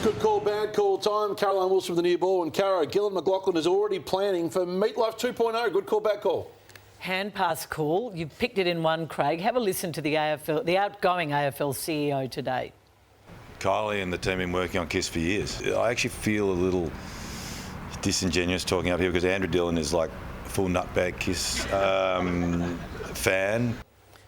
Good call, bad call time. Caroline Wilson with the new ball, and Caro Gillan McLaughlin is already planning for Meatloaf 2.0. Good call, bad call. Hand pass call. You've picked it in one, Craig. Have a listen to the outgoing AFL CEO today. Kylie and the team have been working on KISS for years. I actually feel a little disingenuous talking up here because Andrew Dillon is like a full nutbag KISS fan.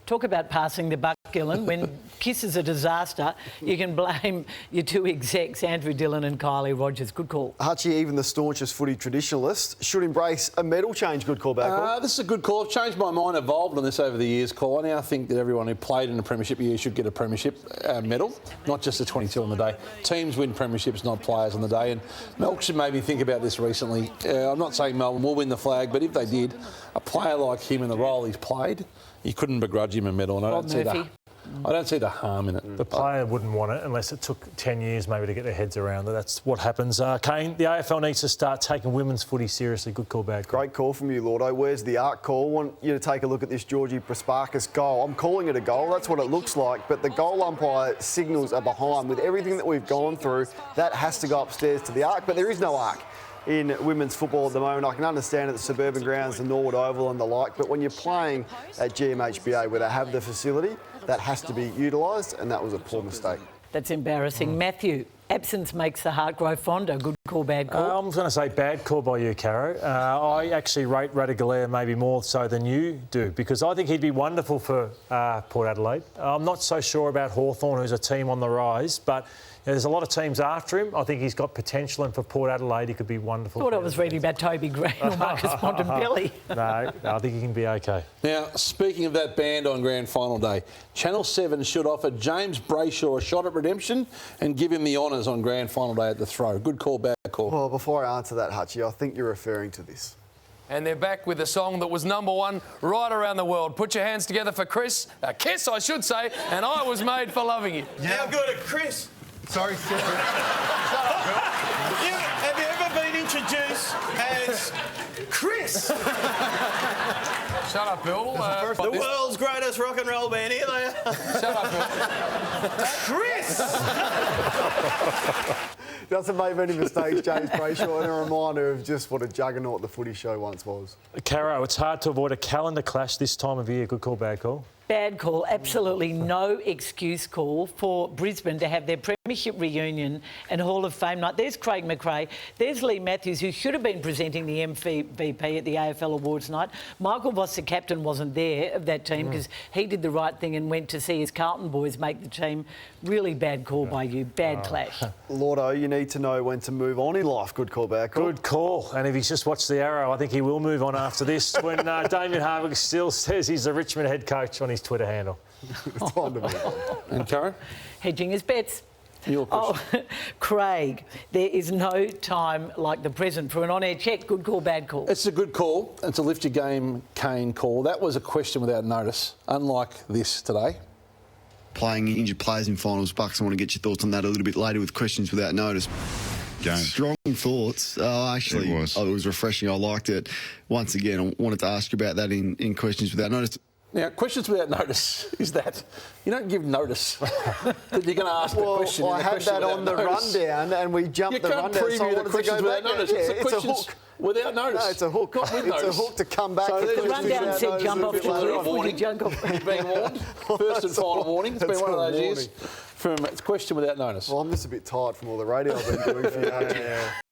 Talk about passing the buck, Gillan. When KISS is a disaster, you can blame your two execs, Andrew Dillon and Kylie Rogers. Good call. Hutchie, even the staunchest footy traditionalist, should embrace a medal change. Good call, back call. This is a good call. I've changed my mind, evolved on this over the years, call. I now think that everyone who played in a premiership year should get a premiership medal, not just a 22 on the day. Teams win premierships, not players on the day. And Melk should maybe think about this recently. I'm not saying Melbourne will win the flag, but if they did, a player like him in the role he's played, you couldn't begrudge him a medal, and I don't see the harm in it. The player wouldn't want it unless it took 10 years maybe to get their heads around it. That's what happens. Kane, the AFL needs to start taking women's footy seriously. Good call, bad call. Great call from you, Lordo. Where's the arc call? I want you to take a look at this Georgie Prasparkas goal. I'm calling it a goal. That's what it looks like. But the goal umpire signals are behind. With everything that we've gone through, that has to go upstairs to the arc. But there is no arc in women's football at the moment. I can understand at the suburban grounds, the Norwood Oval and the like, but when you're playing at GMHBA where they have the facility, that has to be utilised, and that was a poor mistake. That's embarrassing. Matthew, absence makes the heart grow fonder. Good call, bad call? I'm going to say bad call by you, Caro. I actually rate Radigalea maybe more so than you do, because I think he'd be wonderful for Port Adelaide. I'm not so sure about Hawthorn, who's a team on the rise, but there's a lot of teams after him. I think he's got potential, and for Port Adelaide, he could be wonderful. I thought I was reading about Toby Green or Marcus Bontempelli. No, I think he can be okay. Now, speaking of that band on Grand Final day, Channel 7 should offer James Brayshaw a shot at redemption and give him the honours on Grand Final day at the Throw. Good call, bad call. Well, before I answer that, Hutchie, I think you're referring to this. And they're back with a song that was #1 right around the world. Put your hands together for Chris. Kiss, I should say. And I was made for loving you. How good at Chris? Sorry, Phil. Have you ever been introduced as Chris? Shut up, Bill. The world's greatest rock and roll band. Here they are. Shut up, Bill. Chris! Doesn't make many mistakes, James Brayshaw, and a reminder of just what a juggernaut the Footy Show once was. Caro, it's hard to avoid a calendar clash this time of year. Good call, bad call. Bad call, absolutely no excuse call for Brisbane to have their premiership reunion and Hall of Fame night. There's Craig McRae, there's Lee Matthews, who should have been presenting the MVP at the AFL Awards night. Michael Voss, the captain, wasn't there of that team because he did the right thing and went to see his Carlton boys make the team. Really bad call by you, bad clash. Lordo, you need to know when to move on in life. Good call, bad call. Good call. And if he's just watched the Arrow, I think he will move on after this when Damien Harvick still says he's the Richmond head coach on his Twitter handle. It's time to move on. And Caro? Hedging his bets. Your question. Craig, there is no time like the present for an on-air check. Good call, bad call. It's a good call. It's a lift your game, Kane call. That was a question without notice, unlike this today. Playing injured players in finals, Bucks, I want to get your thoughts on that a little bit later with questions without notice. Game. Strong thoughts. Actually, it was refreshing. I liked it. Once again, I wanted to ask you about that in questions without notice. Now, questions without notice is that you don't give notice that you're going to ask the question. Well, I had that on the rundown and we jumped the rundown. You can't preview the questions without notice. It's a hook. Without notice. No, it's a hook. It's a hook to come back. So the rundown said jump off the cliff. Would you jump off? Being warned. First and final warning. It's been one of those years. From question without notice. Well, I'm just a bit tired from all the radio I've been doing for you.